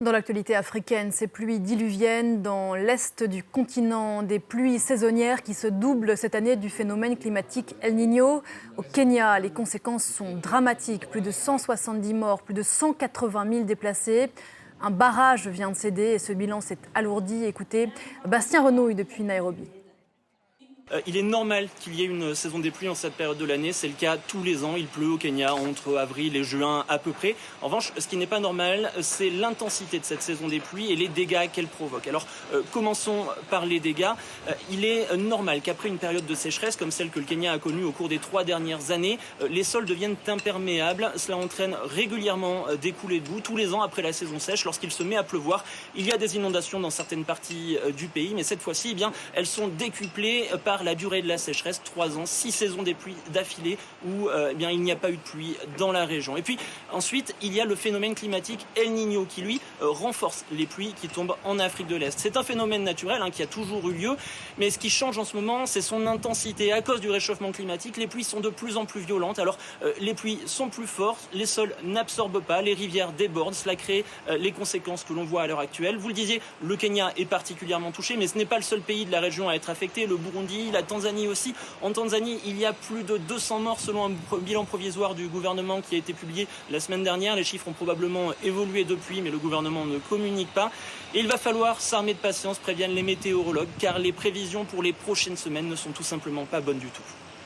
Dans l'actualité africaine, ces pluies diluviennes dans l'est du continent, des pluies saisonnières qui se doublent cette année du phénomène climatique El Niño. Au Kenya, les conséquences sont dramatiques. Plus de 170 morts, plus de 180 000 déplacés. Un barrage vient de céder et ce bilan s'est alourdi. Écoutez, Bastien Renouille depuis Nairobi. Il est normal qu'il y ait une saison des pluies en cette période de l'année. C'est le cas tous les ans. Il pleut au Kenya entre avril et juin à peu près. En revanche, ce qui n'est pas normal, c'est l'intensité de cette saison des pluies et les dégâts qu'elle provoque. Alors, commençons par les dégâts. Il est normal qu'après une période de sécheresse comme celle que le Kenya a connue au cours des 3 dernières années, les sols deviennent imperméables. Cela entraîne régulièrement des coulées de boue. Tous les ans, après la saison sèche, lorsqu'il se met à pleuvoir, il y a des inondations dans certaines parties du pays. Mais cette fois-ci, elles sont décuplées par la durée de la sécheresse, 3 ans, 6 saisons des pluies d'affilée où il n'y a pas eu de pluie dans la région. Et puis ensuite, il y a le phénomène climatique El Niño qui, lui, renforce les pluies qui tombent en Afrique de l'Est. C'est un phénomène naturel qui a toujours eu lieu, mais ce qui change en ce moment, c'est son intensité. À cause du réchauffement climatique, les pluies sont de plus en plus violentes. Alors, les pluies sont plus fortes, les sols n'absorbent pas, les rivières débordent. Cela crée les conséquences que l'on voit à l'heure actuelle. Vous le disiez, le Kenya est particulièrement touché, mais ce n'est pas le seul pays de la région à être affecté. Le Burundi, la Tanzanie aussi. En Tanzanie, il y a plus de 200 morts selon un bilan provisoire du gouvernement qui a été publié la semaine dernière. Les chiffres ont probablement évolué depuis, mais le gouvernement ne communique pas. Et il va falloir s'armer de patience, préviennent les météorologues, car les prévisions pour les prochaines semaines ne sont tout simplement pas bonnes du tout.